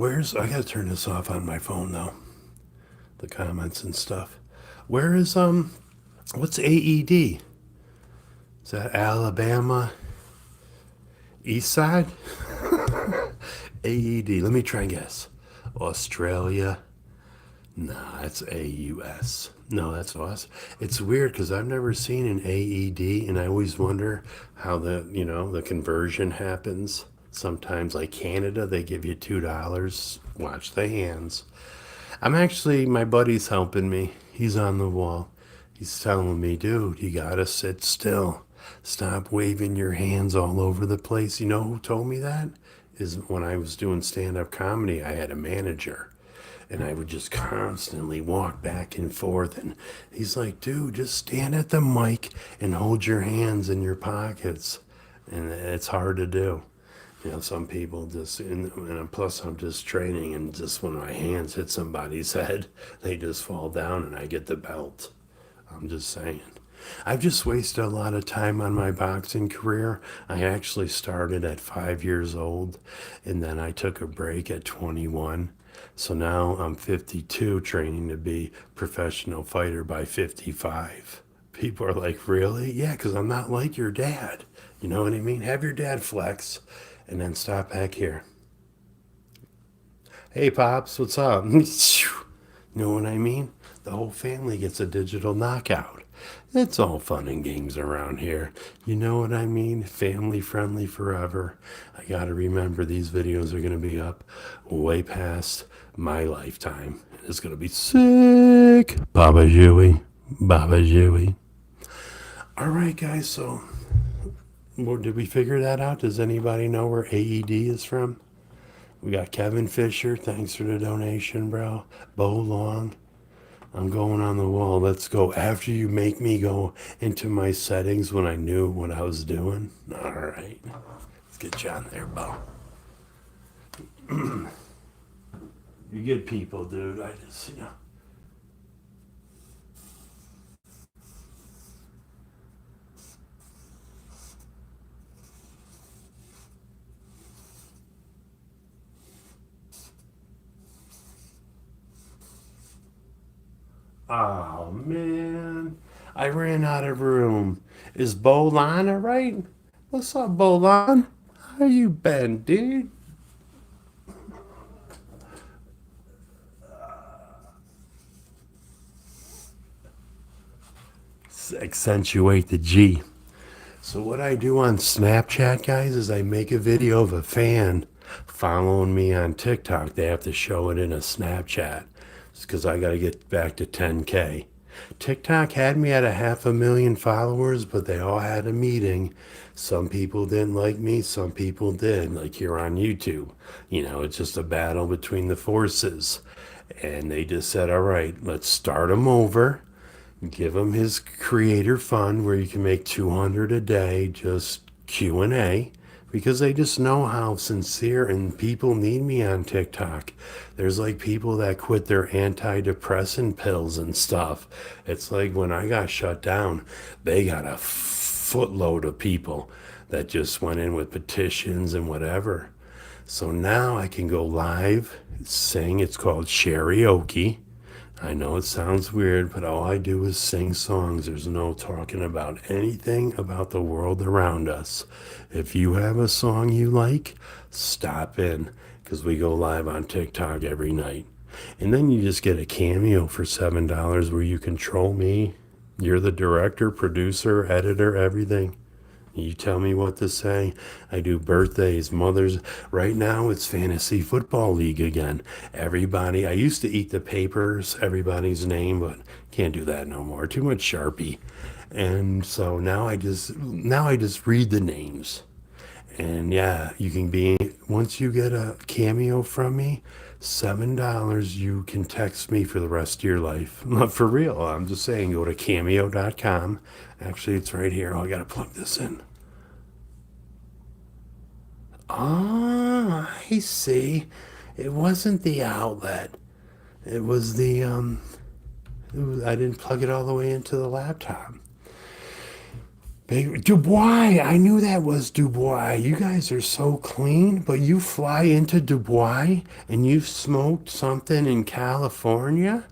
I gotta turn this off on my phone though. The comments and stuff. Where is, what's AED? Is that Alabama East Side? AED. Let me try and guess. Australia. Nah, it's AUS. No, that's us. It's weird because I've never seen an AED, and I always wonder how the conversion happens. Sometimes, like Canada, they give you $2. Watch the hands. My buddy's helping me. He's on the wall. He's telling me, dude, you gotta sit still. Stop waving your hands all over the place. You know who told me that? Is when I was doing stand up comedy, I had a manager. And I would just constantly walk back and forth. And he's like, dude, just stand at the mic and hold your hands in your pockets. And it's hard to do. Some people and plus I'm just training, and just when my hands hit somebody's head, they just fall down and I get the belt. I'm just saying. I've just wasted a lot of time on my boxing career. I actually started at 5 years old, and then I took a break at 21. So now I'm 52, training to be professional fighter by 55. People are like, really? Yeah, because I'm not like your dad. You know what I mean? Have your dad flex, and then stop back here. Hey, Pops, what's up? Know what I mean? The whole family gets a digital knockout. It's all fun and games around here. You know what I mean? Family friendly forever. I gotta remember these videos are gonna be up way past my lifetime. It's gonna be sick. Baba Jooey. Baba Jooey. Alright, guys, so did we figure that out? Does anybody know where AED is from? We got Kevin Fisher. Thanks for the donation, bro. Bo Long. I'm going on the wall. Let's go. After you make me go into my settings when I knew what I was doing. All right. Let's get you on there, Bo. You good people, dude. I just. Oh, man. I ran out of room. Is Bolan all right? What's up, Bolan? How you been, dude? Accentuate the G. So what I do on Snapchat, guys, is I make a video of a fan following me on TikTok. They have to show it in a Snapchat because I got to get back to 10K. TikTok had me at 500,000 followers, but they all had a meeting. Some people didn't like me, some people did, like here on YouTube. It's just a battle between the forces. And they just said, all right, let's start them over. Give him his creator fund where you can make 200 a day, just Q&A, because they just know how sincere, and people need me on TikTok. There's like people that quit their antidepressant pills and stuff. It's like when I got shut down, they got a footload of people that just went in with petitions and whatever. So now I can go live, sing. It's called karaoke. I know it sounds weird, but all I do is sing songs. There's no talking about anything about the world around us. If you have a song you like, stop in, because we go live on TikTok every night. And then you just get a cameo for $7 where you control me. You're the director, producer, editor, everything. You tell me what to say. I do birthdays, mothers. Right now it's fantasy football league again. Everybody, I used to eat the papers, everybody's name, but can't do that no more. Too much Sharpie. And so now I just read the names. And yeah, you can be, once you get a cameo from me, $7, you can text me for the rest of your life. Not for real. I'm just saying, go to cameo.com. Actually, it's right here. Oh, I got to plug this in. Ah, I see. It wasn't the outlet. It was I didn't plug it all the way into the laptop. Dubois, I knew that was Dubois. You guys are so clean, but you fly into Dubois and you smoked something in California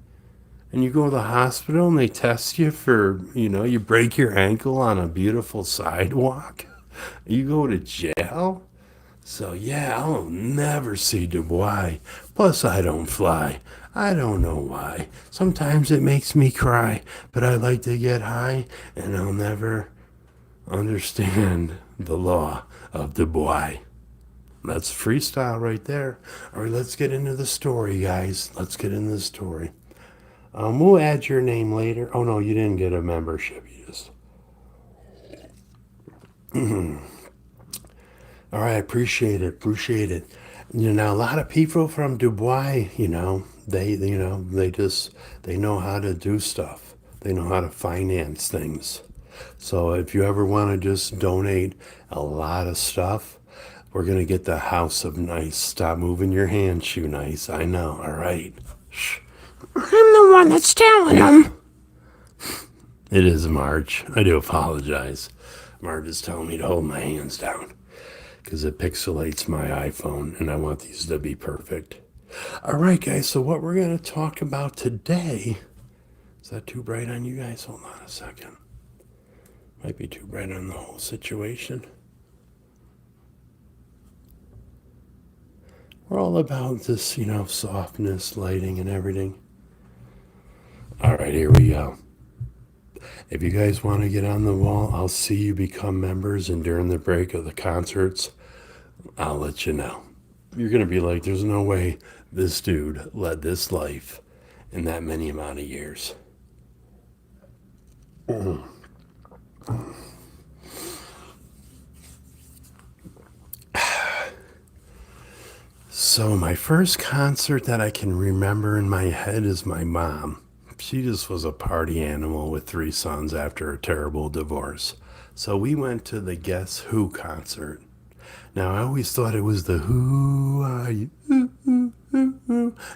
and you go to the hospital and they test you for, you break your ankle on a beautiful sidewalk. You go to jail. So yeah, I'll never see Dubois. Plus, I don't fly. I don't know why. Sometimes it makes me cry, but I like to get high, and I'll never understand the law of Dubois. That's freestyle right there. All right, let's get into the story, guys. Let's get into the story. We'll add your name later. Oh no, you didn't get a membership. You just. All right, appreciate it. Appreciate it. Now a lot of people from Dubai, they know how to do stuff. They know how to finance things. So if you ever want to just donate a lot of stuff, we're gonna get the House of Nice. Stop moving your hand, Shoe Nice. I know. All right. Shh. I'm the one that's telling them. It is Marge. I do apologize. Marge is telling me to hold my hands down because it pixelates my iPhone and I want these to be perfect. All right, guys. So what we're gonna talk about today, is that too bright on you guys? Hold on a second. Might be too bright on the whole situation. We're all about this, softness, lighting, and everything. All right, here we go. If you guys want to get on the wall, I'll see you become members, and during the break of the concerts, I'll let you know. You're going to be like, there's no way this dude led this life in that many amount of years. So, my first concert that I can remember in my head is my mom. She just was a party animal with 3 sons after a terrible divorce. So, we went to the Guess Who concert. Now, I always thought it was the Who Are You?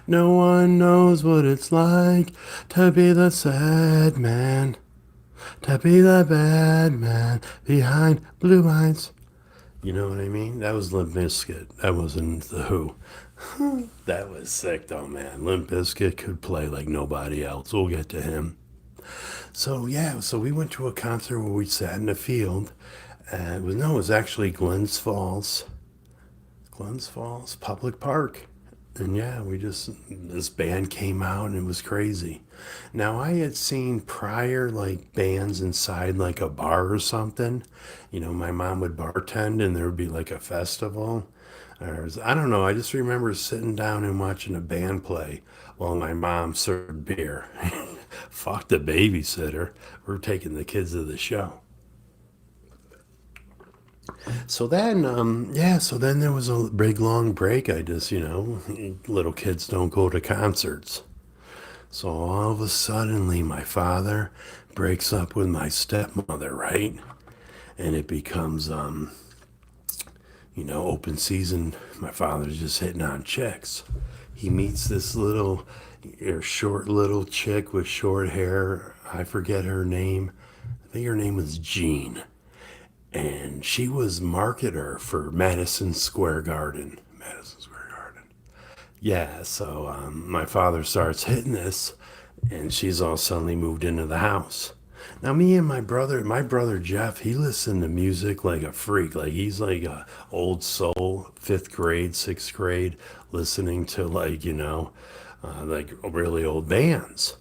No one knows what it's like to be the sad man, to be the bad man behind blue eyes. You know what I mean? That was Limp Bizkit. That wasn't the Who. That was sick though, man. Limp Bizkit could play like nobody else. We'll get to him. So yeah, so we went to a concert where we sat in the field. It was actually Glens Falls Public Park. And yeah, this band came out and it was crazy. Now, I had seen prior like bands inside like a bar or something. My mom would bartend and there would be like a festival. I don't know, I just remember sitting down and watching a band play while my mom served beer. Fuck the babysitter. We're taking the kids to the show. So then there was a big long break. I just, little kids don't go to concerts. So all of a suddenly, my father breaks up with my stepmother, right? And it becomes, open season. My father's just hitting on chicks. He meets this short little chick with short hair. I forget her name. I think her name was Jean, and she was marketer for Madison Square Garden. Madison Square Garden. Yeah, so my father starts hitting this, and she's all suddenly moved into the house. Now, me and my brother Jeff, he listened to music like a freak. Like he's like a old soul, 5th grade, 6th grade, listening to like really old bands.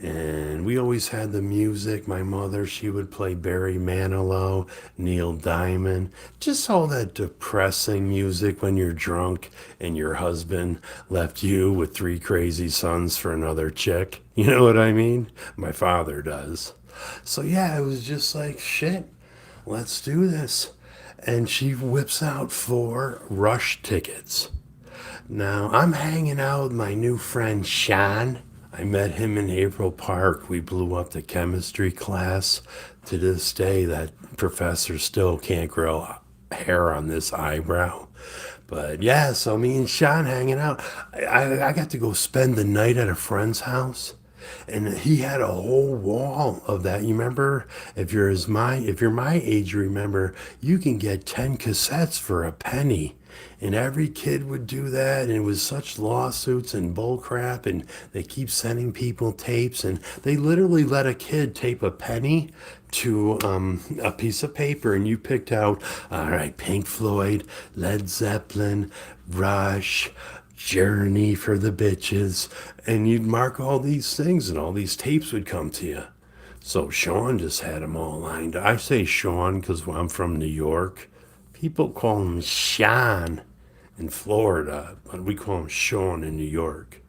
And we always had the music. My mother, she would play Barry Manilow, Neil Diamond, just all that depressing music when you're drunk and your husband left you with 3 crazy sons for another chick. You know what I mean? My father does. So yeah, it was just like, shit, let's do this. And she whips out 4 Rush tickets. Now, I'm hanging out with my new friend Sean. I met him in April Park. We blew up the chemistry class. To this day, that professor still can't grow hair on this eyebrow. But yeah, so me and Sean hanging out. I got to go spend the night at a friend's house. And he had a whole wall of that. You remember, if you're my age, you remember you can get 10 cassettes for a penny. And every kid would do that, and it was such lawsuits and bull crap, and they keep sending people tapes, and they literally let a kid tape a penny to a piece of paper, and you picked out, all right, Pink Floyd, Led Zeppelin, Rush, Journey for the bitches, and you'd mark all these things, and all these tapes would come to you. So Sean just had them all lined. I say Sean because I'm from New York. People call him Sean in Florida, but we call him Sean in New York.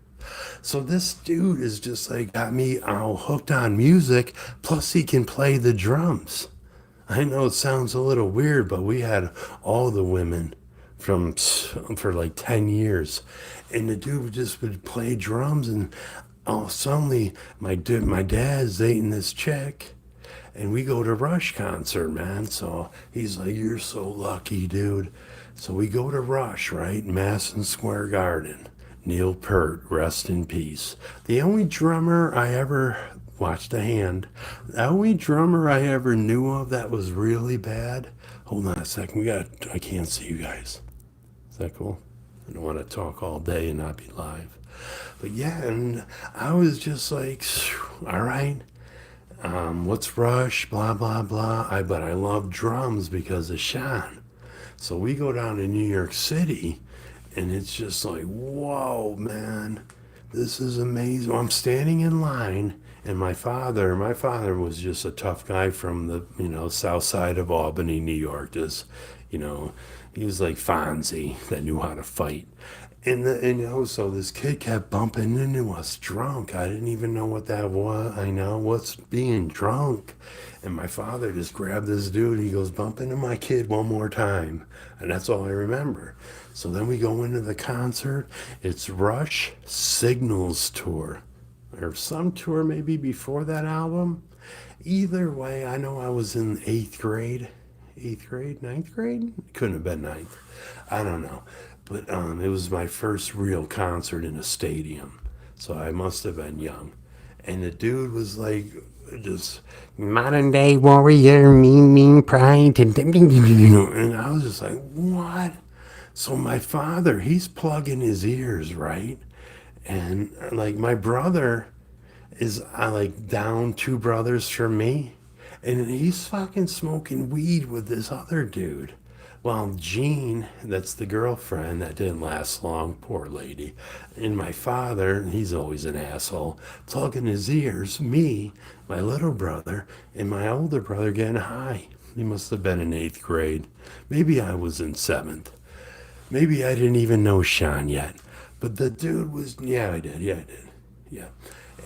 So this dude is just like got me all hooked on music. Plus he can play the drums. I know it sounds a little weird, but we had all the women from for like 10 years, and the dude just would play drums, and oh, suddenly my dad's dating this chick, and we go to Rush concert, man. So he's like, "You're so lucky, dude." So we go to Rush, right? Madison Square Garden. Neil Peart, rest in peace. The only drummer I ever watched a hand. The only drummer I ever knew of that was really bad. Hold on a second. I can't see you guys. Is that cool? I don't want to talk all day and not be live. But yeah, and I was just like, all right, what's Rush? Blah, blah, blah. But I love drums because of Sean. So we go down to New York City, and it's just like, whoa, man, this is amazing. I'm standing in line, and my father was just a tough guy from the, south side of Albany, New York. Just, you know, he was like Fonzie that knew how to fight. So this kid kept bumping into us drunk. I didn't even know what that was. I know what's being drunk. And my father just grabbed this dude. He goes, "Bump into my kid one more time." And that's all I remember. So then we go into the concert. It's Rush Signals Tour, or some tour maybe before that album. Either way, I know I was in eighth grade. Eighth grade? Ninth grade? Couldn't have been ninth. I don't know. But it was my first real concert in a stadium. So I must have been young. And the dude was like, just modern day warrior, mean pride. And I was just like, what? So my father, he's plugging his ears, right? And like my brother is like down two brothers from me, and he's fucking smoking weed with this other dude. Well, Jean, that's the girlfriend, that didn't last long, poor lady. And my father, he's always an asshole, plugging his ears, me, my little brother, and my older brother getting high. He must have been in eighth grade. Maybe I was in seventh. Maybe I didn't even know Sean yet. But the dude was, yeah, I did. Yeah, I did. Yeah.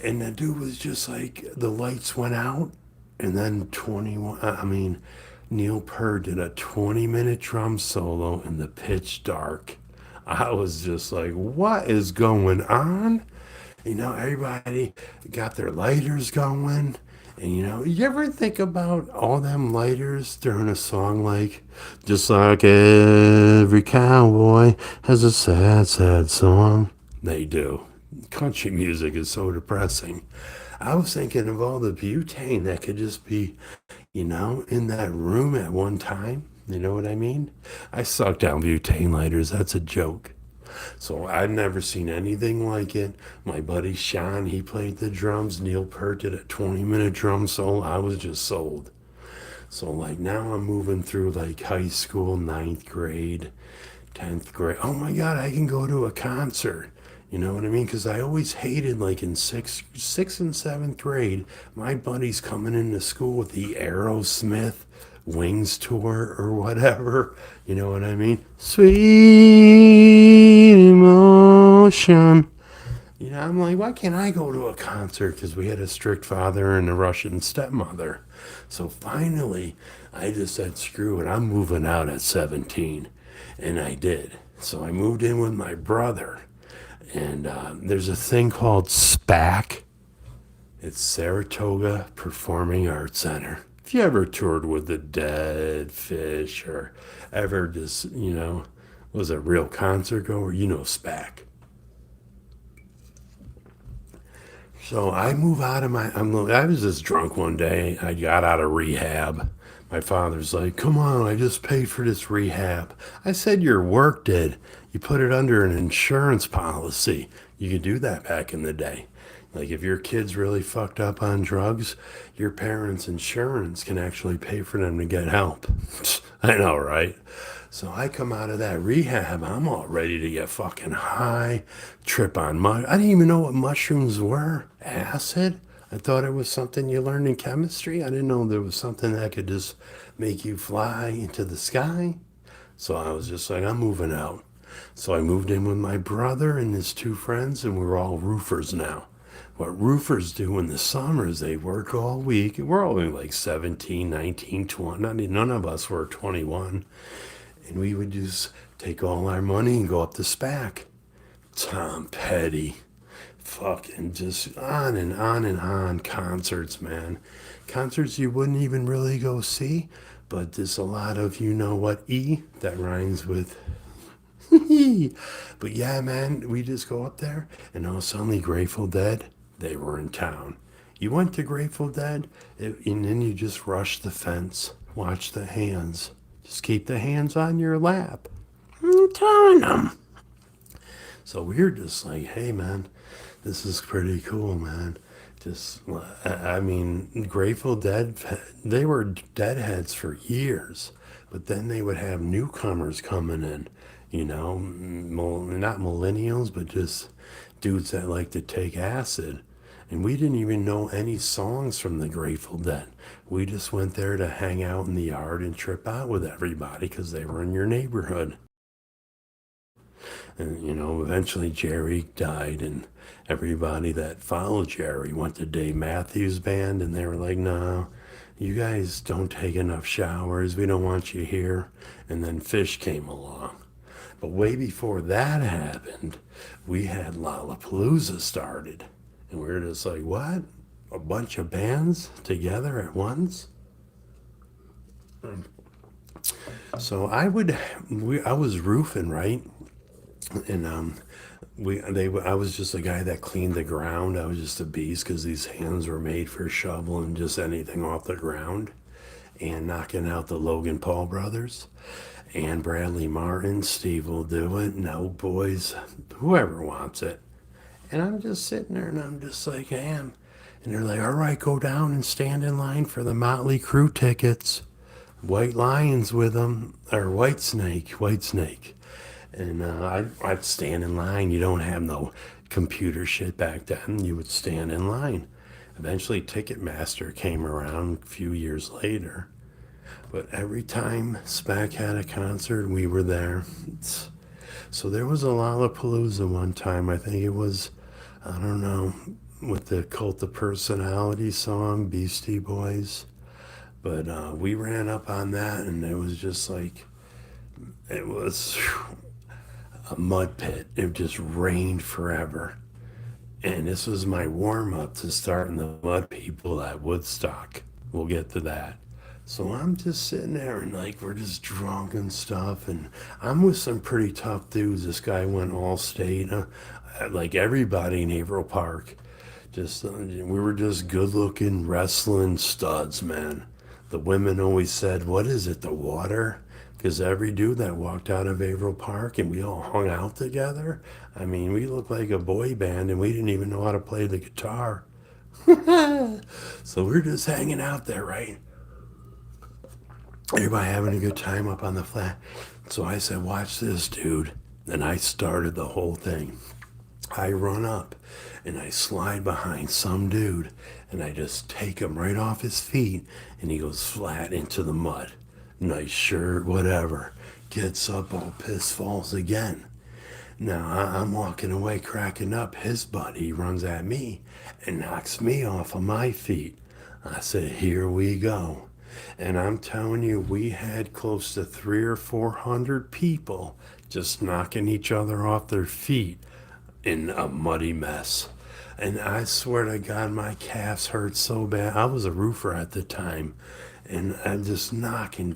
And the dude was just like, the lights went out, and then 21, I mean, Neil Peart did a 20-minute drum solo in the pitch dark. I was just like, what is going on? Everybody got their lighters going. And you ever think about all them lighters during a song like, just like every cowboy has a sad, sad song? They do. Country music is so depressing. I was thinking of all the butane that could just be, in that room at one time. You know what I mean? I suck down butane lighters. That's a joke. So I've never seen anything like it. My buddy Sean, he played the drums. Neil Peart did a 20-minute drum solo. I was just sold. So like now I'm moving through like high school, ninth grade, 10th grade. Oh my God, I can go to a concert. You know what I mean? Because I always hated, like in sixth and seventh grade, my buddies coming into school with the Aerosmith Wings tour or whatever. You know what I mean? Sweet emotion. I'm like, why can't I go to a concert? Because we had a strict father and a Russian stepmother. So finally, I just said, screw it, I'm moving out at 17. And I did. So I moved in with my brother. And there's a thing called SPAC. It's Saratoga Performing Arts Center. If you ever toured with the Dead Fish or ever just, was a real concert goer, SPAC. So I move out of I was just drunk one day. I got out of rehab. My father's like, come on, I just paid for this rehab. I said, your work did. You put it under an insurance policy. You could do that back in the day. Like if your kid's really fucked up on drugs, your parents' insurance can actually pay for them to get help. I know, right? So I come out of that rehab, I'm all ready to get fucking high, trip on I didn't even know what mushrooms were. Acid? I thought it was something you learned in chemistry. I didn't know there was something that could just make you fly into the sky. So I was just like, I'm moving out. So I moved in with my brother and his two friends, and we're all roofers now. What roofers do in the summer is they work all week. We're only like 17, 19, 20. I mean, none of us were 21. And we would just take all our money and go up to SPAC. Tom Petty. Fucking just on and on and on. Concerts, man. Concerts you wouldn't even really go see, but there's a lot of you know what E that rhymes with. But yeah, man, we just go up there and all suddenly Grateful Dead, they were in town. You went to Grateful Dead and then you just rush the fence, watch the hands. Just keep the hands on your lap. Turn them. So we were just like, hey, man, this is pretty cool, man. Just, I mean, Grateful Dead, they were deadheads for years, but then they would have newcomers coming in, you know, not millennials, but just dudes that like to take acid. And we didn't even know any songs from the Grateful Dead. We just went there to hang out in the yard and trip out with everybody because they were in your neighborhood. And, you know, eventually Jerry died, and everybody that followed Jerry went to Dave Matthews Band, and they were like, no, you guys don't take enough showers. We don't want you here. And then Fish came along. But way before that happened, we had Lollapalooza started. And we were just like, what? A bunch of bands together at once? So I was roofing, right? And I was just a guy that cleaned the ground. I was just a beast because these hands were made for shoveling just anything off the ground and knocking out the Logan Paul brothers and Bradley Martin. Steve will do it. No boys, whoever wants it. And I'm just sitting there and I'm just like, I am. And they're like, all right, go down and stand in line for the Motley Crue tickets. White Lions with them, or White Snake. And I'd stand in line. You don't have no computer shit back then. You would stand in line. Eventually, Ticketmaster came around a few years later. But every time SPAC had a concert, we were there. So there was a Lollapalooza one time. I think it was, I don't know, with the Cult of Personality song, Beastie Boys. But we ran up on that, and it was just like, it was a mud pit. It just rained forever. And this was my warm up to starting the mud people at Woodstock. We'll get to that. So I'm just sitting there and like we're just drunk and stuff, and I'm with some pretty tough dudes. This guy went all state, like everybody in Averill Park. Just we were just good looking wrestling studs, man. The women always said, "What is it, the water?" Because every dude that walked out of Averill Park and we all hung out together, I mean, we looked like a boy band and we didn't even know how to play the guitar. So we're just hanging out there, right? Everybody having a good time up on the flat. So I said, watch this, dude. And I started the whole thing. I run up and I slide behind some dude and I just take him right off his feet and he goes flat into the mud. Nice shirt, whatever. Gets up all pissed, falls again. Now I'm walking away cracking up. His buddy runs at me and knocks me off of my feet. I said, here we go. And I'm telling you, we had close to 300 or 400 people just knocking each other off their feet in a muddy mess. And I swear to God, my calves hurt so bad. I was a roofer at the time. And I'm just knocking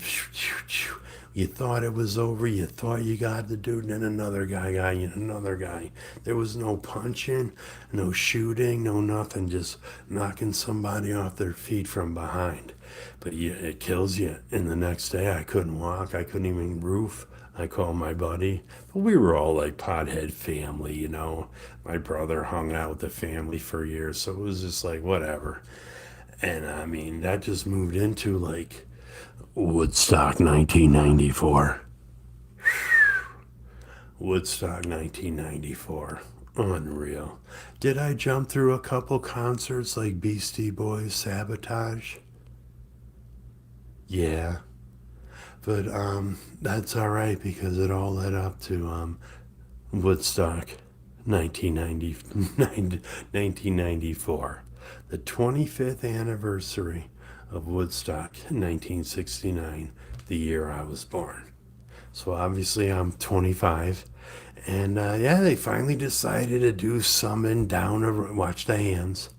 You thought it was over. You thought you got the dude, and then another guy got you, and another guy. There was no punching, no shooting, no nothing. Just knocking somebody off their feet from behind. But yeah, it kills you. And the next day, I couldn't walk. I couldn't even roof. I called my buddy. But we were all like pothead family, you know. My brother hung out with the family for years, so it was just like whatever. And I mean, that just moved into like Woodstock 1994. Woodstock 1994. Unreal. Did I jump through a couple concerts like Beastie Boys, Sabotage? Yeah. But that's all right because it all led up to Woodstock 1990, 1994, the 25th anniversary of Woodstock 1969, the year I was born. So obviously I'm 25. And yeah, they finally decided to do something down the road. Watch the hands.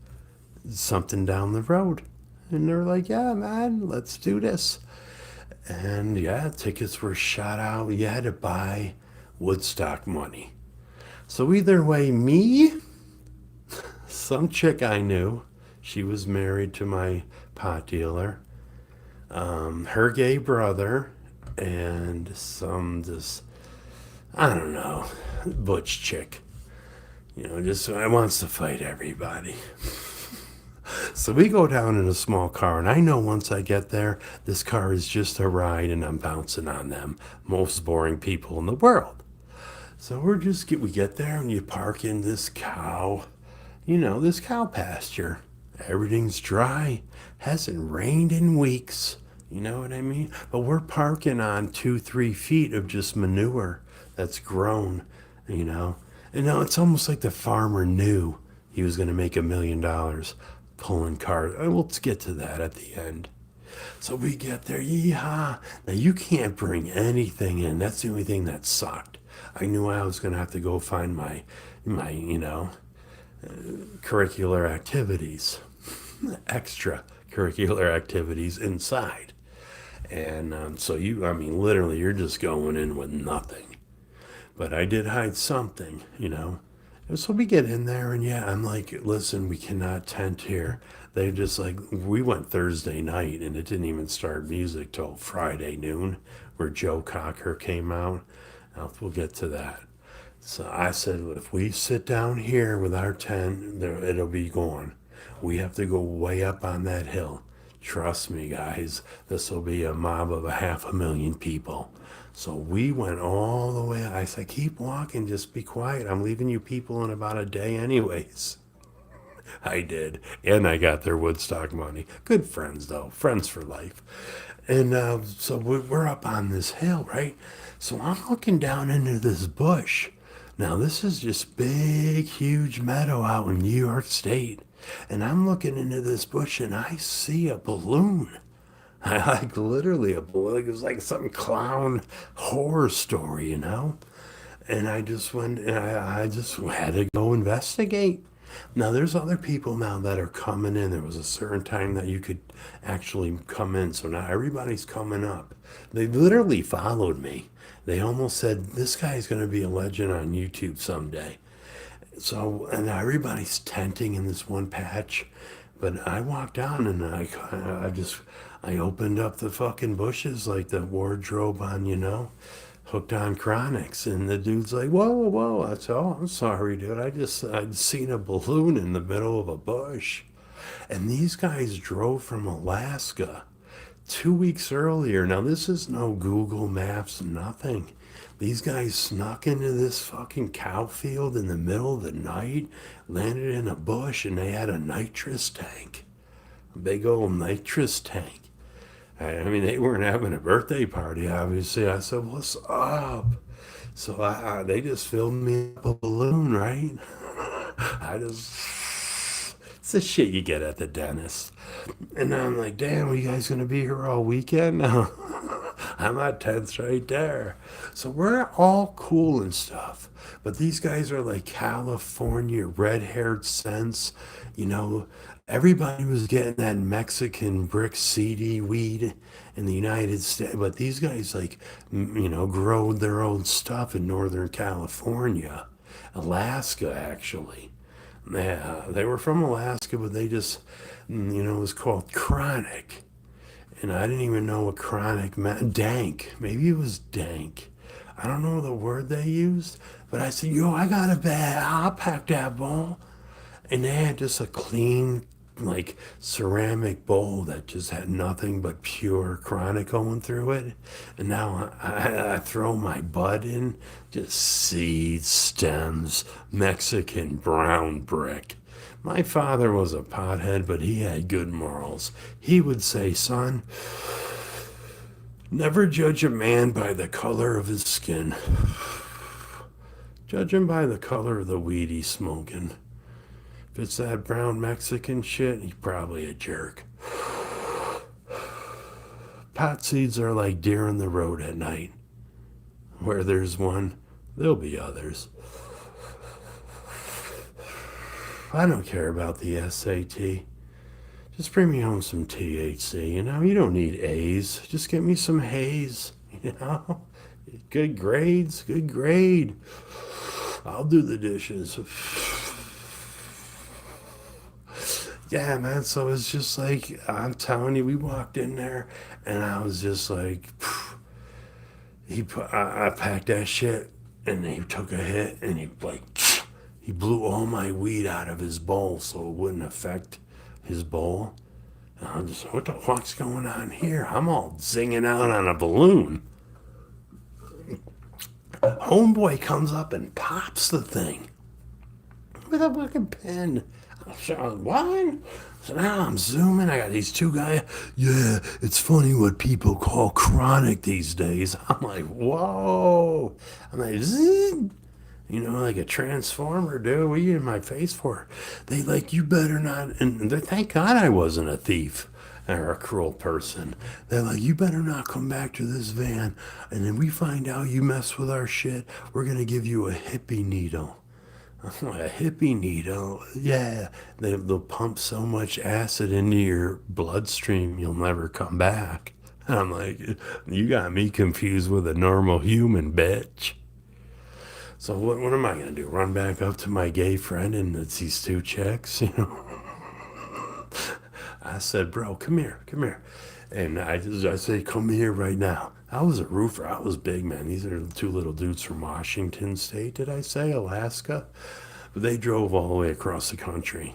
Something down the road. And they're like, yeah, man, let's do this. And yeah, tickets were shot out. You had to buy Woodstock money. So either way, me, some chick I knew, she was married to my pot dealer, her gay brother, and some this, I don't know, butch chick. You know, just wants to fight everybody. So we go down in a small car, and I know once I get there, this car is just a ride, and I'm bouncing on them. Most boring people in the world. So we get there, and you park in this cow, you know, this cow pasture. Everything's dry. Hasn't rained in weeks. You know what I mean? But we're parking on 2, 3 feet of just manure that's grown, you know. And now it's almost like the farmer knew he was going to make $1 million pulling cars. Let's get to that at the end. So we get there, yeehaw. Now you can't bring anything in. That's the only thing that sucked. I knew I was going to have to go find my, you know, curricular activities, extra curricular activities inside. And so I mean, literally, you're just going in with nothing. But I did hide something, you know. And so we get in there, and yeah, I'm like, listen, we cannot tent here. They just like, we went Thursday night, and it didn't even start music till Friday noon, where Joe Cocker came out. Now, we'll get to that. So I said, if we sit down here with our tent, it'll be gone. We have to go way up on that hill. Trust me, guys, this will be a mob of 500,000 people. So we went all the way. I said, keep walking, just be quiet. I'm leaving you people in about a day, anyways. I did. And I got their Woodstock money. Good friends, though. Friends for life. And so we're up on this hill, right? So I'm looking down into this bush. Now, this is just big, huge meadow out in New York State. And I'm looking into this bush and I see a balloon. I like literally a balloon. Like it was like some clown horror story, you know? And I just went, and I just had to go investigate. Now, there's other people now that are coming in. There was a certain time that you could actually come in. So now everybody's coming up. They literally followed me. They almost said, this guy's going to be a legend on YouTube someday. So, and everybody's tenting in this one patch. But I walked down and I opened up the fucking bushes like the wardrobe on, you know, Hooked on Chronics. And the dude's like, whoa, whoa. I said, oh, I'm sorry, dude. I'd seen a balloon in the middle of a bush. And these guys drove from Alaska 2 weeks earlier. Now, this is no Google Maps, nothing. These guys snuck into this fucking cow field in the middle of the night, landed in a bush, and they had a nitrous tank. A big old nitrous tank. I mean, they weren't having a birthday party, obviously. I said, what's up? So they just filled me up a balloon, right? It's the shit you get at the dentist. And I'm like, damn, are you guys going to be here all weekend? No. my tent's right there. So we're all cool and stuff. But these guys are like California red haired scents. You know, everybody was getting that Mexican brick CD weed in the United States. But these guys, like, grow their own stuff in Northern California, Alaska, actually. Yeah, they were from Alaska, but they just, it was called chronic. And I didn't even know what chronic meant. Dank. Maybe it was dank. I don't know the word they used, but I said, yo, I got a bag. I'll pack that bowl. And they had just a clean, like, ceramic bowl that just had nothing but pure chronic going through it. And now I throw my bud in, just seeds, stems, Mexican brown brick. My father was a pothead, but he had good morals. He would say, son, never judge a man by the color of his skin. Judge him by the color of the weed he's smoking. If it's that brown Mexican shit, he's probably a jerk. Pot seeds are like deer in the road at night. Where there's one, there'll be others. I don't care about the SAT. Just bring me home some THC. You don't need A's. Just get me some haze. You know, good grades, good grade. I'll do the dishes. Yeah, man. So it's just like, I'm telling you, we walked in there and I was just like, I packed that shit and he took a hit and he blew all my weed out of his bowl so it wouldn't affect his bowl. And I'm just, what the fuck's going on here? I'm all zinging out on a balloon. Homeboy comes up and pops the thing with a fucking pen. I'm what? So now I'm zooming. I got these two guys. Yeah, it's funny what people call chronic these days. I'm like, whoa. I'm like, zing. Like a transformer, dude. What are you in my face for? They like, you better not. And thank God I wasn't a thief or a cruel person. They're like, you better not come back to this van. And then we find out you mess with our shit, we're going to give you a hippie needle. I'm like, a hippie needle? Yeah. They'll pump so much acid into your bloodstream, you'll never come back. And I'm like, you got me confused with a normal human, bitch. So what am I gonna do? Run back up to my gay friend and it's these two chicks, I said, bro, come here. And I say, come here right now. I was a roofer. I was big, man. These are two little dudes from Washington State, did I say? Alaska? But they drove all the way across the country.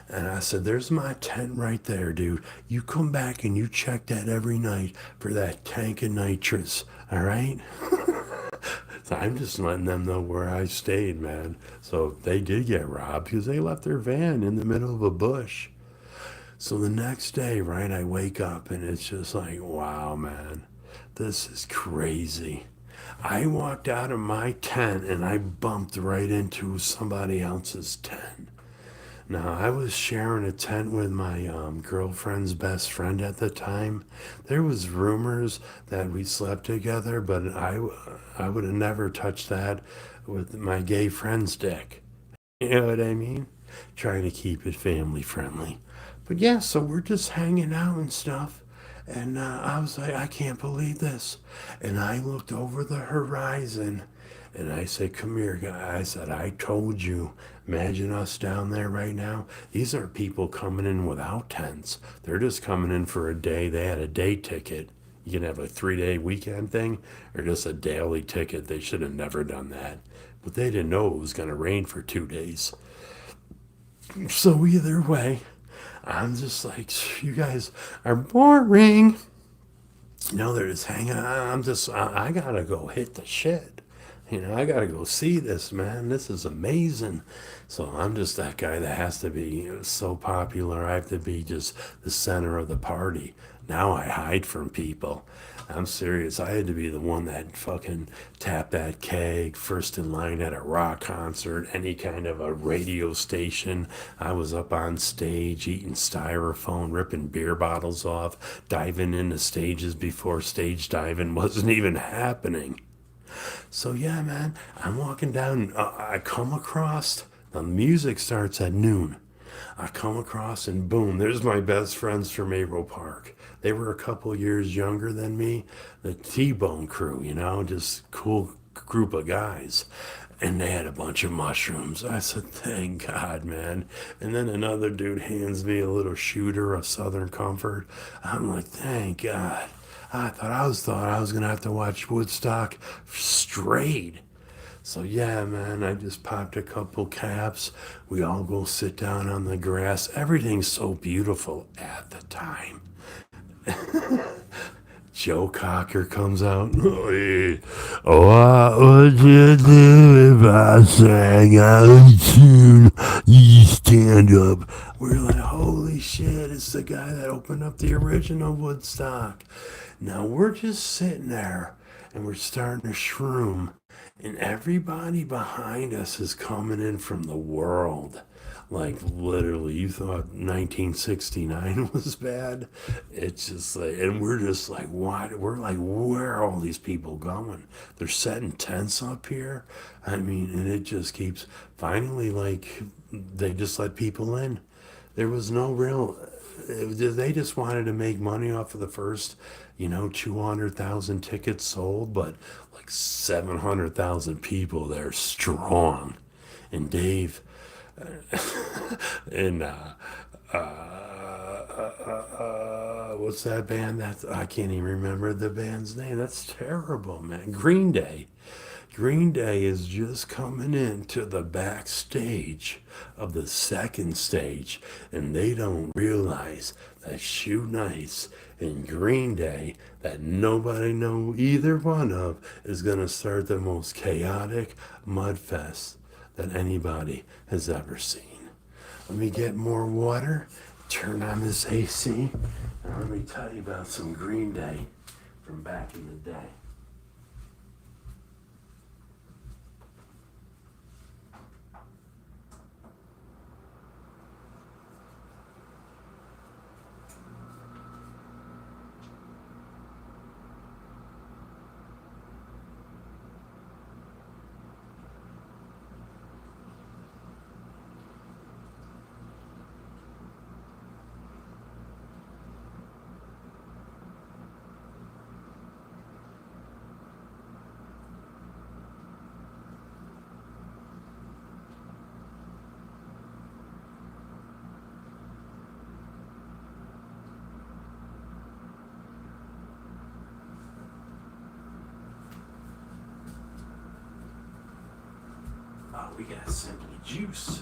And I said, there's my tent right there, dude. You come back and you check that every night for that tank of nitrous, all right? So I'm just letting them know where I stayed, man. So they did get robbed because they left their van in the middle of a bush. So the next day, right, I wake up and it's just like, wow, man, this is crazy. I walked out of my tent and I bumped right into somebody else's tent. Now, I was sharing a tent with my girlfriend's best friend at the time. There was rumors that we slept together, but I would have never touched that with my gay friend's dick. You know what I mean? Trying to keep it family friendly. But yeah, so we're just hanging out and stuff. And I was like, I can't believe this. And I looked over the horizon and I said, come here, guy. I said, I told you. Imagine us down there right now. These are people coming in without tents. They're just coming in for a day. They had a day ticket. You can have a 3-day weekend thing or just a daily ticket. They should have never done that. But they didn't know it was going to rain for 2 days. So either way, I'm just like, you guys are boring. They're just hanging out. I gotta go hit the shit. I gotta go see this, man. This is amazing. So I'm just that guy that has to be so popular. I have to be just the center of the party. Now I hide from people. I'm serious. I had to be the one that fucking tapped that keg first in line at a rock concert, any kind of a radio station. I was up on stage eating styrofoam, ripping beer bottles off, diving into stages before stage diving wasn't even happening. So yeah, man, I'm walking down. I come across. The music starts at noon. I come across and boom, there's my best friends from April Park. They were a couple years younger than me. The T-Bone crew, just cool group of guys. And they had a bunch of mushrooms. I said, thank God, man. And then another dude hands me a little shooter of Southern Comfort. I'm like, thank God. I thought I was gonna have to watch Woodstock straight. So yeah, man, I just popped a couple caps. We all go sit down on the grass. Everything's so beautiful at the time. Joe Cocker comes out. Oh, yeah. What would you do if I sang out of tune? You stand up. We're like, holy shit, it's the guy that opened up the original Woodstock. Now we're just sitting there and we're starting to shroom, and everybody behind us is coming in from the world. Like literally, you thought 1969 was bad. It's just like, and we're just like, what? We're like, where are all these people going? They're setting tents up here. I mean, and it just keeps finally like they just let people in. There was no real. They just wanted to make money off of the first, 200,000 tickets sold, but like 700,000 people there strong. And Dave, and what's that band? I can't even remember the band's name. That's terrible, man. Green Day. Green Day is just coming into the backstage of the second stage, and they don't realize that Shoe Nice and Green Day, that nobody know either one of, is gonna start the most chaotic mud fest that anybody has ever seen. Let me get more water, turn on this AC, and let me tell you about some Green Day from back in the day. Oh, we got Simply Juice.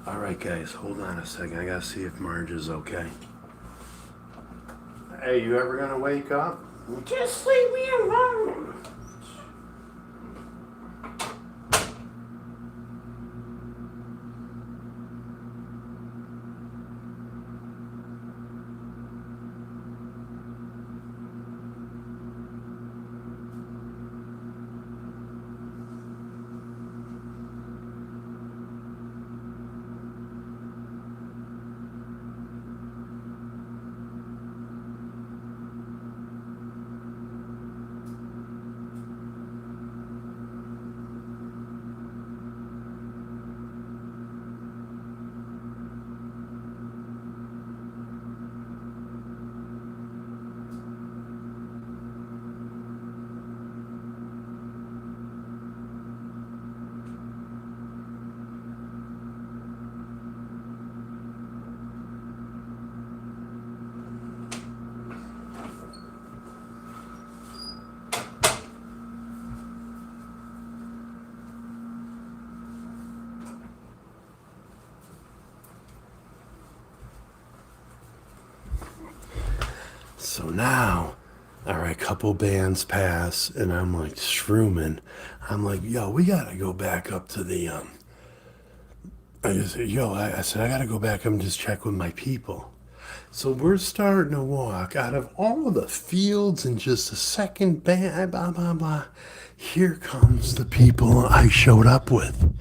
All right, guys, hold on a second. I gotta see if Marge is okay. Hey, you ever gonna wake up? Just leave me alone. now, all right, couple bands pass, and I'm like shrooming. I'm like, yo, we gotta go back up to the I just said, yo, I said I gotta go back up and just check with my people. So we're starting to walk out of all of the fields in just a second. Bam, blah blah blah. Here comes the people I showed up with.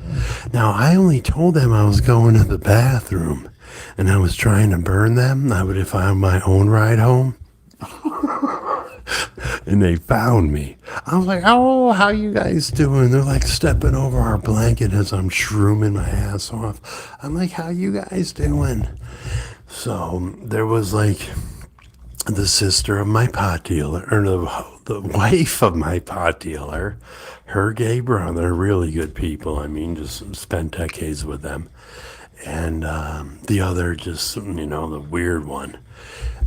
Now I only told them I was going to the bathroom, and I was trying to burn them. I would have found my own ride home. And they found me. I was like, "Oh, how you guys doing?" They're like stepping over our blanket as I'm shrooming my ass off. I'm like, "How you guys doing?" So there was like the sister of my pot dealer, or the wife of my pot dealer, her gay brother, really good people. I mean, just spent decades with them. And the other, just, the weird one.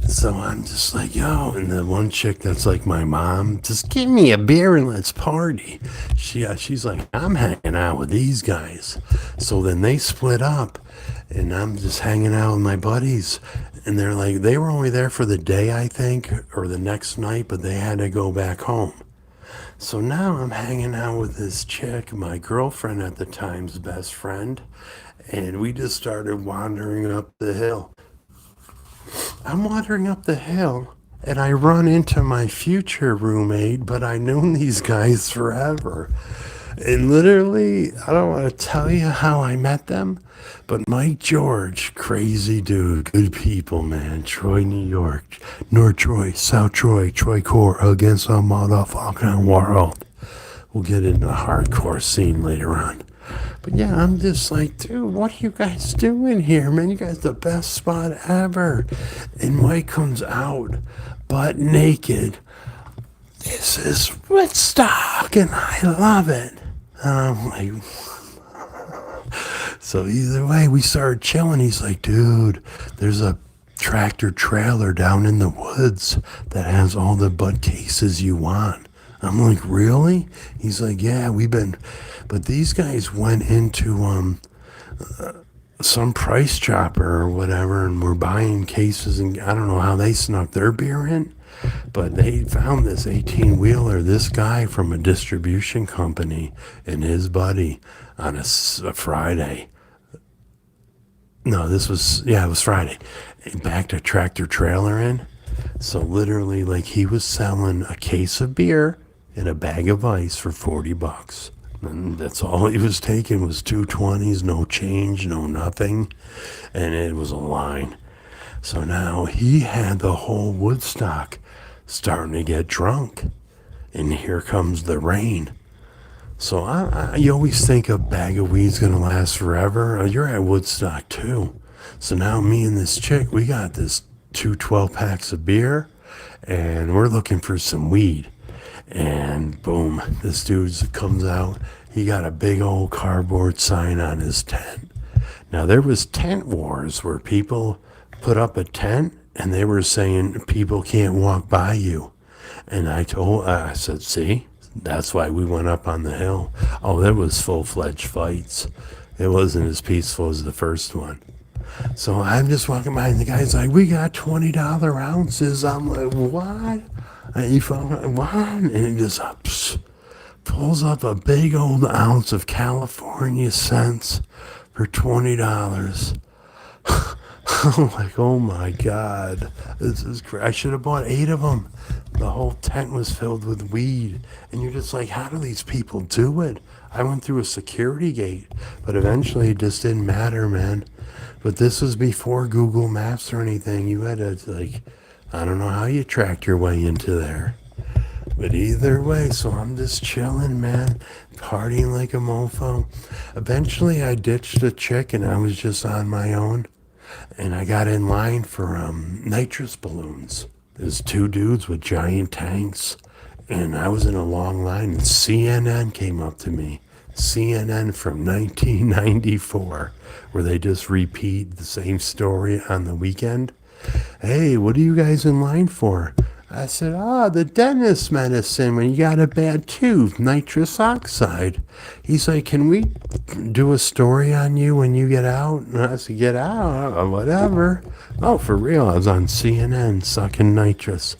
So I'm just like, yo, and the one chick that's like my mom, just give me a beer and let's party. She's like, I'm hanging out with these guys. So then they split up, and I'm just hanging out with my buddies. And they're like, they were only there for the day, I think, or the next night, but they had to go back home. So now I'm hanging out with this chick, my girlfriend at the time's best friend, and we just started wandering up the hill. I'm wandering up the hill and I run into my future roommate, but I known these guys forever. And literally, I don't want to tell you how I met them, but Mike George, crazy dude, good people, man. Troy, New York, North Troy, South Troy, Troy Core against the motherfucking world. We'll get into the hardcore scene later on. But yeah, I'm just like, dude, what are you guys doing here, man? You guys the best spot ever. And Mike comes out butt naked. This is Woodstock, and I love it. And I'm like, so either way, we started chilling. He's like, dude, there's a tractor trailer down in the woods that has all the butt cases you want. I'm like, really? He's like, yeah, but these guys went into some price chopper or whatever, and were buying cases, and I don't know how they snuck their beer in, but they found this 18-wheeler, this guy from a distribution company and his buddy on a Friday. No, it was Friday. He backed a tractor trailer in. So literally, like, he was selling a case of beer and a bag of ice for $40. And that's all he was taking was 220s, no change, no nothing. And it was a line. So now he had the whole Woodstock starting to get drunk. And here comes the rain. So you always think a bag of weed's going to last forever. You're at Woodstock too. So now me and this chick, we got this 2 12-packs of beer, and we're looking for some weed. And boom, this dude comes out. He got a big old cardboard sign on his tent. Now there was tent wars where people put up a tent and they were saying people can't walk by you. And I said, see, that's why we went up on the hill. Oh, there was full-fledged fights. It wasn't as peaceful as the first one. So I'm just walking by, and the guy's like, we got $20 ounces. I'm like, what? And he found what? And he just pulls up a big old ounce of California scents for $20. I'm like, oh my God, this is crazy. I should have bought 8 of them. The whole tent was filled with weed. And you're just like, how do these people do it? I went through a security gate, but eventually it just didn't matter, man. But this was before Google Maps or anything. You had to, like, I don't know how you tracked your way into there. But either way, so I'm just chilling, man, partying like a mofo. Eventually I ditched the chick and I was just on my own. And I got in line for nitrous balloons. There's 2 dudes with giant tanks. And I was in a long line, and CNN came up to me. CNN from 1994, where they just repeat the same story on the weekend. Hey, what are you guys in line for? I said, the dentist medicine when you got a bad tooth, nitrous oxide. He's like, can we do a story on you when you get out? And I said, get out? Whatever. Oh, for real. I was on CNN sucking nitrous.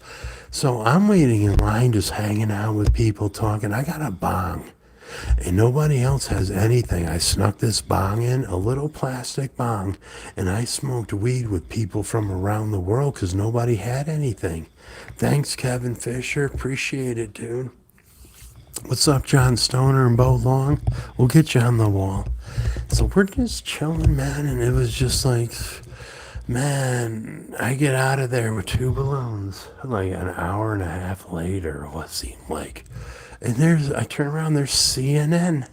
So I'm waiting in line, just hanging out with people talking. I got a bong. And nobody else has anything. I snuck this bong in, a little plastic bong, and I smoked weed with people from around the world because nobody had anything. Thanks, Kevin Fisher. Appreciate it, dude. What's up, John Stoner and Bo Long? We'll get you on the wall. So we're just chilling, man, and it was just like, man, I get out of there with 2 balloons like an hour and a half later, what seemed like. And I turn around, there's CNN.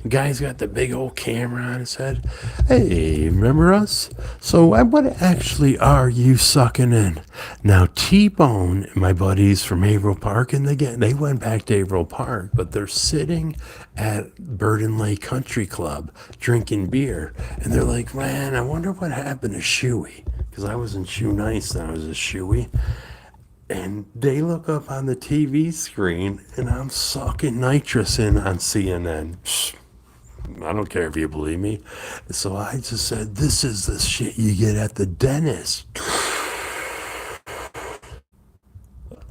The guy's got the big old camera on his head. Hey, remember us? So what actually are you sucking in? Now, T-Bone and my buddies from Averill Park, and they went back to Averill Park, but they're sitting at Burden Lake Country Club drinking beer. And they're like, man, I wonder what happened to Shoey. Because I wasn't Shoe Nice, then I was a Shoey. And they look up on the TV screen, and I'm sucking nitrous in on CNN. Psh, I don't care if you believe me. So I just said, this is the shit you get at the dentist.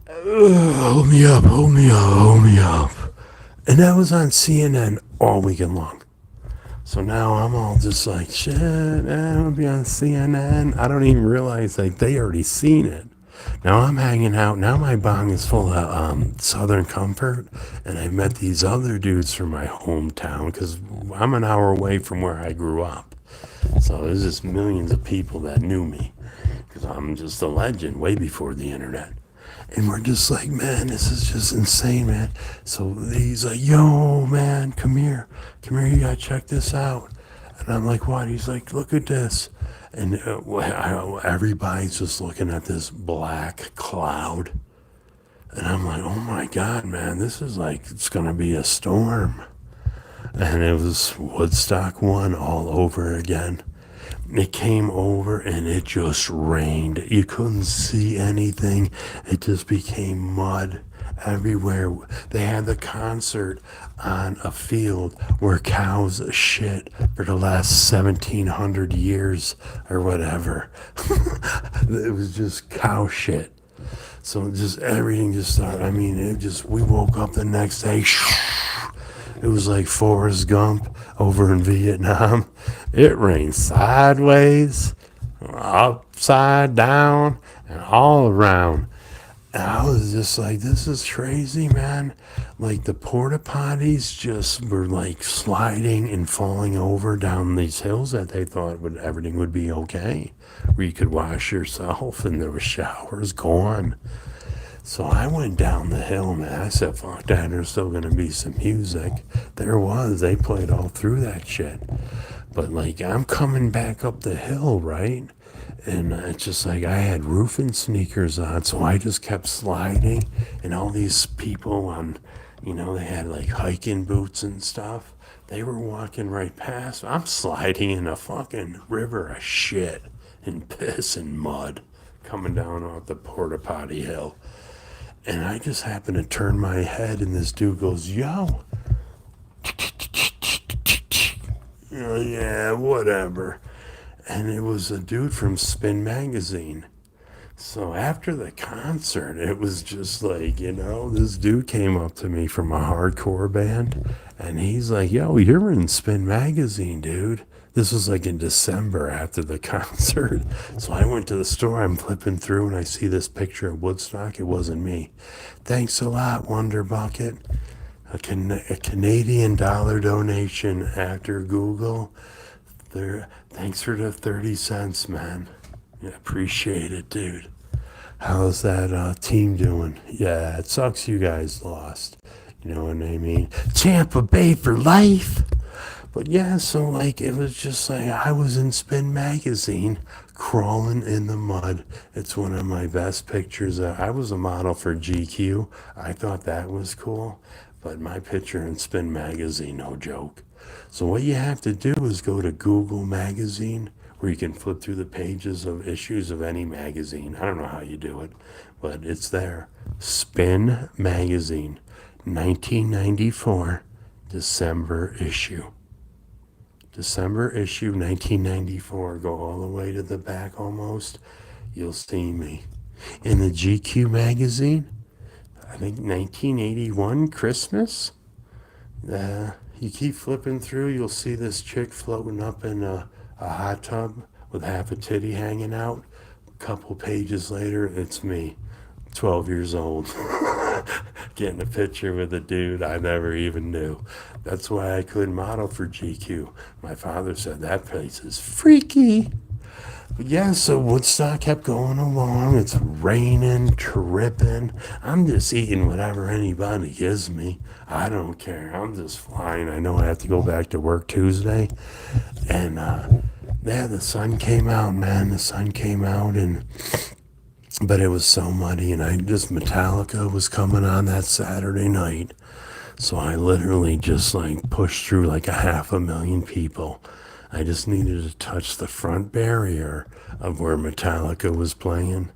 Hold me up, hold me up, hold me up. And that was on CNN all weekend long. So now I'm all just like, shit, I'm gonna be on CNN. I don't even realize like they already seen it. Now I'm hanging out. Now my bong is full of Southern Comfort, and I met these other dudes from my hometown because I'm an hour away from where I grew up. So there's just millions of people that knew me because I'm just a legend way before the internet. And we're just like, man, this is just insane, man. So he's like, yo, man, come here, you gotta check this out. And I'm like, what? He's like, look at this. And everybody's just looking at this black cloud. And I'm like, oh my God, man, this is like, it's going to be a storm. And it was Woodstock 1 all over again. It came over and it just rained. You couldn't see anything. It just became mud everywhere. They had the concert on a field where cows shit for the last 1700 years or whatever. It was just cow shit. So just everything just started. I mean, we woke up the next day. It was like Forrest Gump over in Vietnam. It rained sideways, upside down, and all around. And I was just like, this is crazy, man. Like the porta potties just were like sliding and falling over down these hills that they thought everything would be okay, where you could wash yourself and there were showers gone. So I went down the hill, man. I said, fuck that, there's still going to be some music. There was. They played all through that shit. But, like, I'm coming back up the hill, right? And it's just like I had roofing sneakers on, so I just kept sliding. And all these people they had, like, hiking boots and stuff. They were walking right past. I'm sliding in a fucking river of shit and piss and mud coming down off the porta potty hill. And I just happened to turn my head, and this dude goes, yo. Yeah, whatever. And it was a dude from Spin Magazine. So after the concert, it was just like, this dude came up to me from a hardcore band, and he's like, yo, you're in Spin Magazine, dude. This was like in December after the concert. So I went to the store, I'm flipping through, and I see this picture of Woodstock. It wasn't me. Thanks a lot, Wonder Bucket. A Canadian dollar donation after Google. Thanks for the 30 cents, man. Yeah, appreciate it, dude. How's that team doing? Yeah, it sucks you guys lost. You know what I mean? Tampa Bay for life. But yeah, so like it was just like I was in Spin Magazine crawling in the mud. It's one of my best pictures. I was a model for GQ. I thought that was cool. But my picture in Spin Magazine, no joke. So what you have to do is go to Google Magazine, where you can flip through the pages of issues of any magazine. I don't know how you do it, but it's there. Spin Magazine, 1994, December issue. December issue 1994. Go all the way to the back almost. You'll see me. In the GQ magazine, I think 1981 Christmas. You keep flipping through, you'll see this chick floating up in a hot tub with half a titty hanging out. A couple pages later, it's me, 12 years old, getting a picture with a dude I never even knew. That's why I couldn't model for GQ. My father said that place is freaky. But yeah, so Woodstock kept going along. It's raining, tripping. I'm just eating whatever anybody gives me. I don't care. I'm just flying. I know I have to go back to work Tuesday. And yeah, the sun came out, man. The sun came out, but it was so muddy. And Metallica was coming on that Saturday night. So I literally just like pushed through like a 500,000 people. I just needed to touch the front barrier of where Metallica was playing.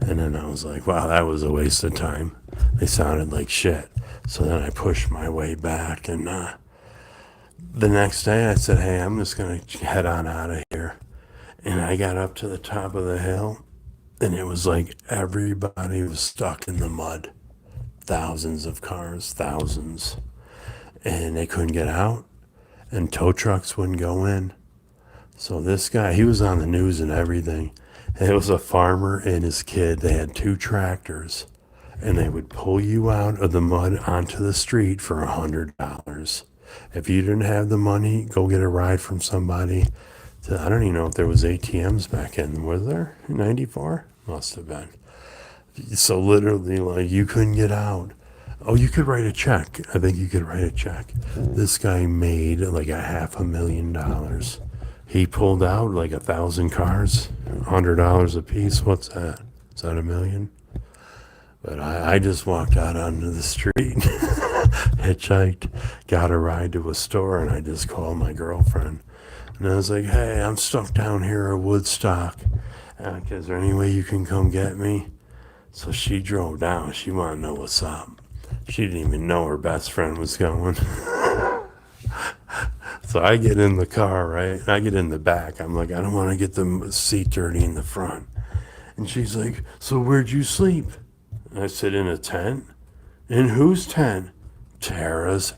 And then I was like, wow, that was a waste of time. They sounded like shit. So then I pushed my way back. And the next day I said, hey, I'm just going to head on out of here. And I got up to the top of the hill. And it was like everybody was stuck in the mud. Thousands of cars, thousands. And they couldn't get out. And tow trucks wouldn't go in. So this guy, he was on the news and everything. And it was a farmer and his kid. They had 2 tractors. And they would pull you out of the mud onto the street for $100. If you didn't have the money, go get a ride from somebody. I don't even know if there was ATMs back then. Was there? 94? Must have been. So literally, like, you couldn't get out. Oh, you could write a check. I think you could write a check. This guy made like $500,000. He pulled out like 1,000 cars, $100 a piece. What's that? Is that $1 million? But I just walked out onto the street, hitchhiked, got a ride to a store, and I just called my girlfriend. And I was like, hey, I'm stuck down here at Woodstock. Is there any way you can come get me? So she drove down. She wanted to know what's up. She didn't even know her best friend was going. So I get in the car, right? I get in the back. I'm like, I don't want to get the seat dirty in the front. And she's like, so where'd you sleep? And I said, in a tent. In whose tent? Tara's.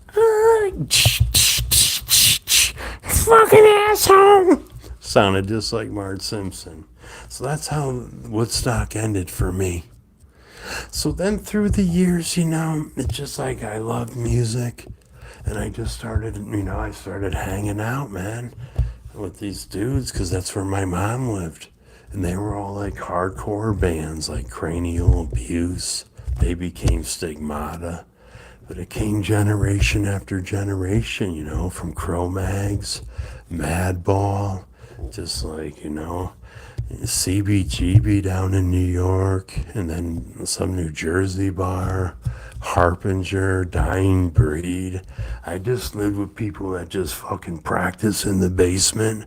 Fucking asshole. Sounded just like Marge Simpson. So that's how Woodstock ended for me. So then through the years, it's just like I loved music. And I just started, I started hanging out, man, with these dudes because that's where my mom lived. And they were all like hardcore bands like Cranial Abuse. They became Stigmata. But it came generation after generation, from Cro-Mags, Madball, just like, CBGB down in New York, and then some New Jersey bar, Harbinger, Dying Breed. I just lived with people that just fucking practice in the basement,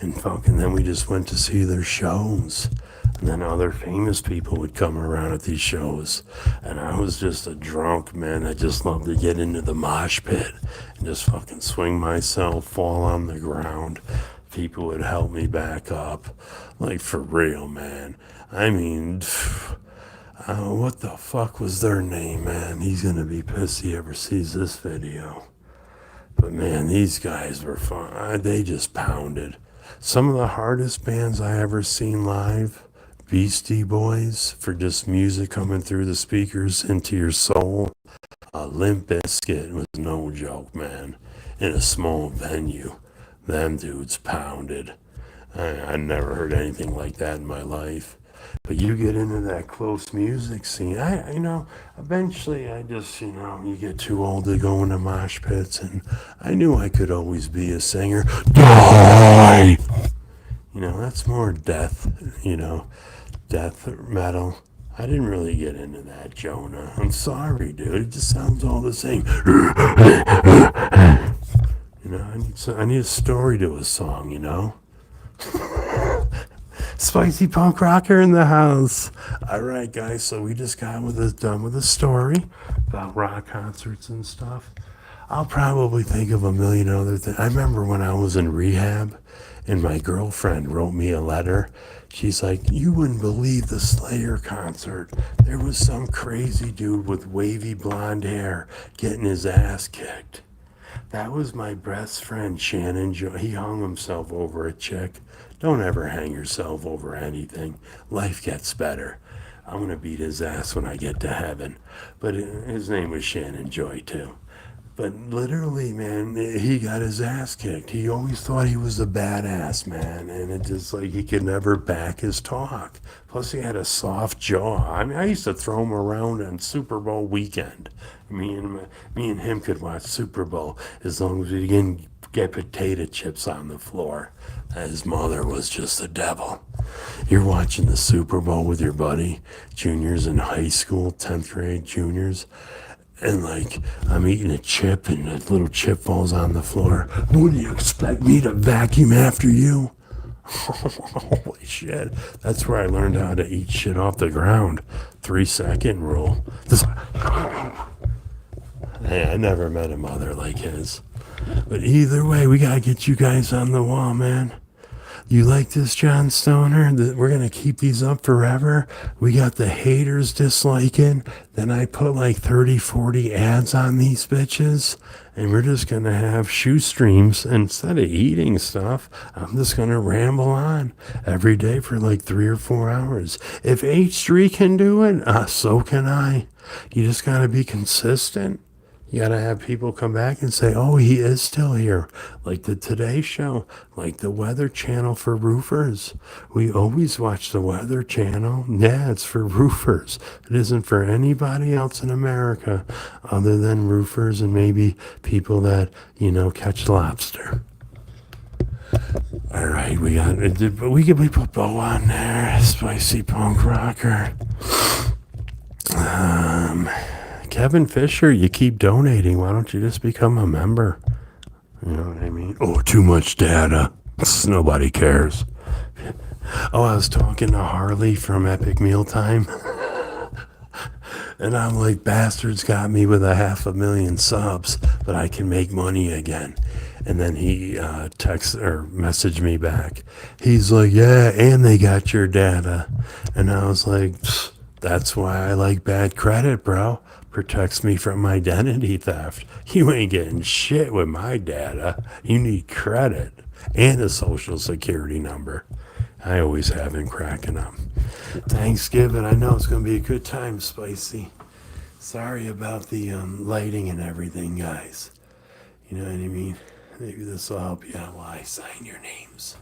and then we just went to see their shows. And then other famous people would come around at these shows. And I was just a drunk man. I just loved to get into the mosh pit and just fucking swing myself, fall on the ground. People would help me back up. Like, for real, man. I mean, what the fuck was their name, man? He's gonna be pissed he ever sees this video. But man, these guys were fun. They just pounded. Some of the hardest bands I ever seen live, Beastie Boys, for just music coming through the speakers into your soul. Limp Bizkit was no joke, man. In a small venue, them dudes pounded. I never heard anything like that in my life. But you get into that close music scene. Eventually I just, you get too old to go into mosh pits, and I knew I could always be a singer. Die! That's more death, death metal. I didn't really get into that, Jonah. I'm sorry, dude. It just sounds all the same. I need a story to a song, Spicy punk rocker in the house. All right, guys. So we just got done with a story about rock concerts and stuff. I'll probably think of a million other things. I remember when I was in rehab, and my girlfriend wrote me a letter. She's like, "You wouldn't believe the Slayer concert. There was some crazy dude with wavy blonde hair getting his ass kicked." That was my best friend, Shannon. He hung himself over a chick. Don't ever hang yourself over anything. Life gets better. I'm going to beat his ass when I get to heaven. But his name was Shannon Joy, too. But literally, man, he got his ass kicked. He always thought he was a badass, man. And it just like he could never back his talk. Plus, he had a soft jaw. I mean, I used to throw him around on Super Bowl weekend. Me and him could watch Super Bowl as long as we didn't get potato chips on the floor. His mother was just the devil. You're watching the Super Bowl with your buddy, juniors in high school, 10th grade juniors. And like, I'm eating a chip and a little chip falls on the floor. What do you expect me to vacuum after you? Holy shit. That's where I learned how to eat shit off the ground. 3-second rule. Hey, I never met a mother like his. But either way, we gotta get you guys on the wall, man. You like this, John Stoner? We're going to keep these up forever. We got the haters disliking. Then I put like 30, 40 ads on these bitches. And we're just going to have shoe streams. Instead of eating stuff, I'm just going to ramble on every day for like 3 or 4 hours. If H3 can do it, so can I. You just got to be consistent. You gotta have people come back and say, "Oh, he is still here." Like the Today Show, like the Weather Channel for roofers. We always watch the Weather Channel. Yeah, it's for roofers. It isn't for anybody else in America other than roofers and maybe people that, catch lobster. All right, we put Bo on there. Spicy punk rocker. Kevin Fisher, you keep donating. Why don't you just become a member? You know what I mean? Oh, too much data. Nobody cares. Oh, I was talking to Harley from Epic Mealtime. And I'm like, bastards got me with 500,000 subs, but I can make money again. And then he messaged me back. He's like, yeah, and they got your data. And I was like, that's why I like bad credit, bro. Protects me from identity theft. You ain't getting shit with my data. You need credit and a social security number. I always have him cracking up. Thanksgiving, I know it's going to be a good time, Spicy. Sorry about the lighting and everything, guys. You know what I mean? Maybe this will help you out while I sign your names.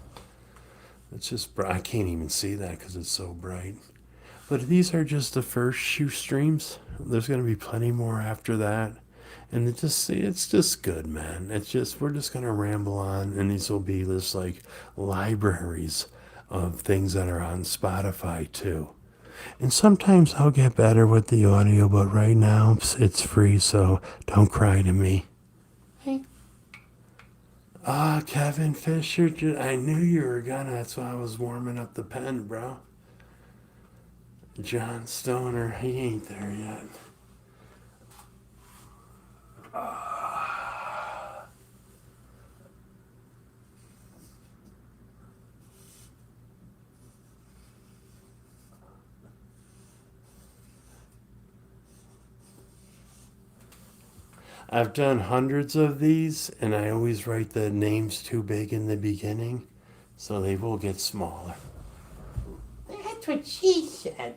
It's just, I can't even see that because it's so bright. But these are just the first shoe streams. There's going to be plenty more after that. And it's just good, man. We're just going to ramble on. And these will be just like libraries of things that are on Spotify too. And sometimes I'll get better with the audio, but right now it's free, so don't cry to me. Hey. Kevin Fisher, I knew you were gonna. That's why I was warming up the pen, bro. John Stoner, he ain't there yet. I've done hundreds of these, and I always write the names too big in the beginning, so they will get smaller. That's what she said.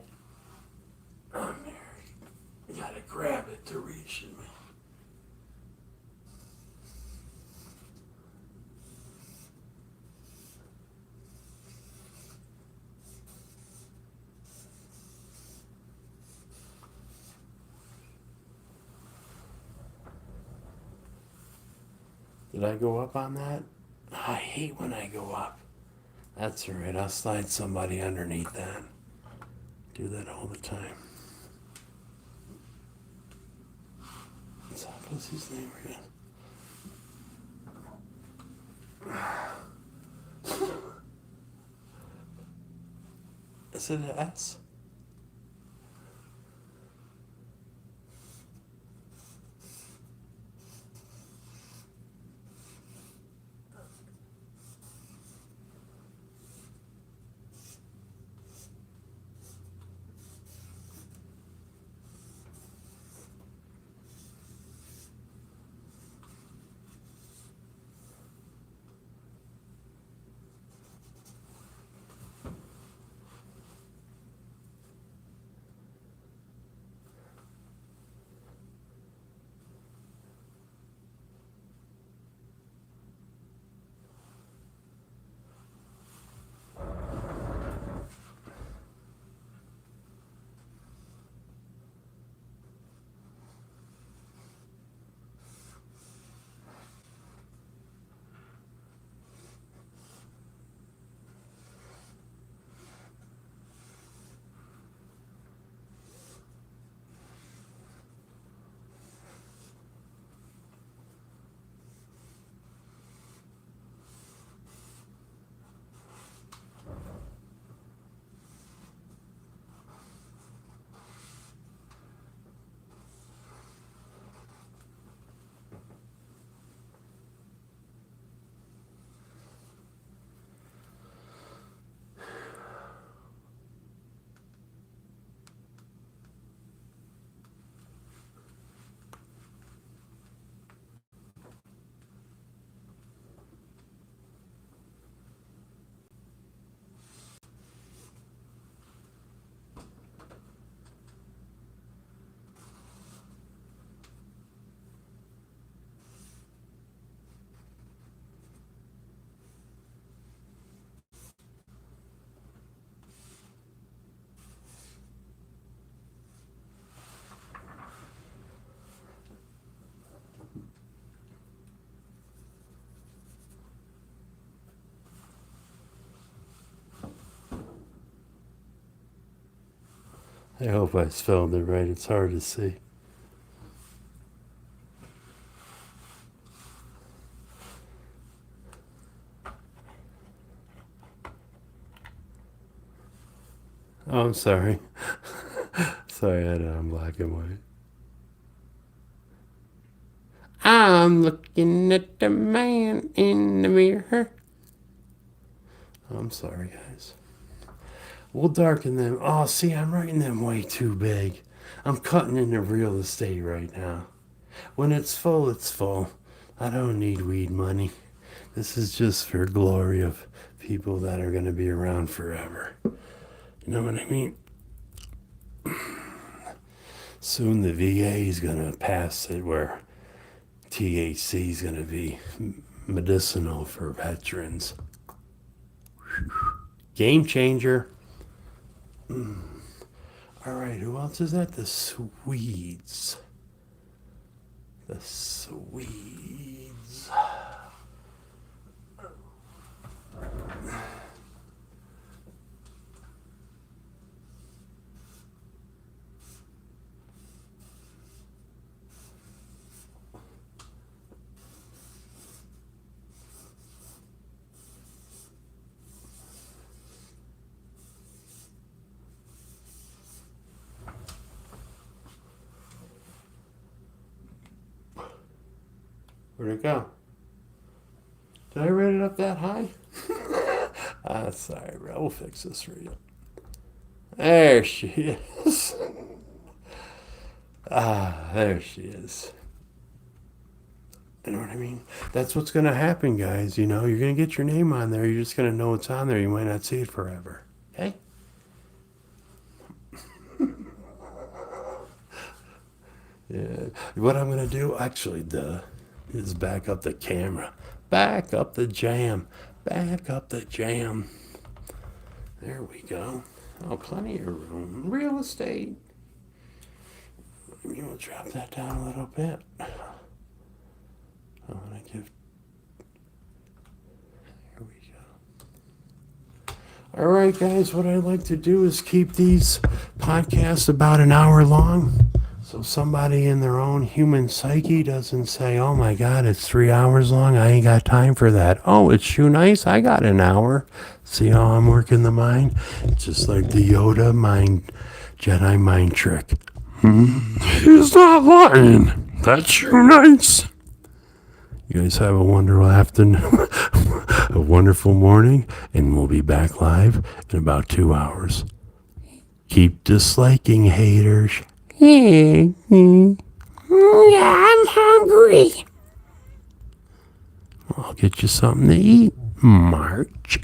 Oh, Mary, you gotta grab it to reach me. Did I go up on that? I hate when I go up. That's all right. I'll slide somebody underneath that. Do that all the time. What's his name again? it an S? I hope I spelled it right. It's hard to see. Oh, I'm sorry. Sorry, I had it on black and white. I'm looking at the man in the mirror. I'm sorry, guys. We'll darken them. Oh, see, I'm writing them way too big. I'm cutting into real estate right now. When it's full, it's full. I don't need weed money. This is just for glory of people that are going to be around forever. You know what I mean? Soon the VA is going to pass it where THC is going to be medicinal for veterans. Game changer. All right, who else is that? The Swedes. The Swedes. Where'd it go? Did I rate it up that high? Sorry, bro. We'll fix this for you. There she is. There she is. You know what I mean? That's what's going to happen, guys. You know, you're going to get your name on there. You're just going to know it's on there. You might not see it forever. Okay? Yeah. What I'm going to do, actually, is back up the camera. Back up the jam. Back up the jam. There we go. Oh, plenty of room. Real estate. You will drop that down a little bit. I want to give. There we go. All right, guys. What I like to do is keep these podcasts about an hour long. So somebody in their own human psyche doesn't say, oh my God, it's 3 hours long. I ain't got time for that. Oh, it's Shoe Nice. I got an hour. See how I'm working the mind? It's just like the Yoda Jedi mind trick. He's not lying. That's Shoe Nice. You guys have a wonderful afternoon, a wonderful morning, and we'll be back live in about 2 hours. Keep disliking haters. Yeah, I'm hungry. I'll get you something to eat, March.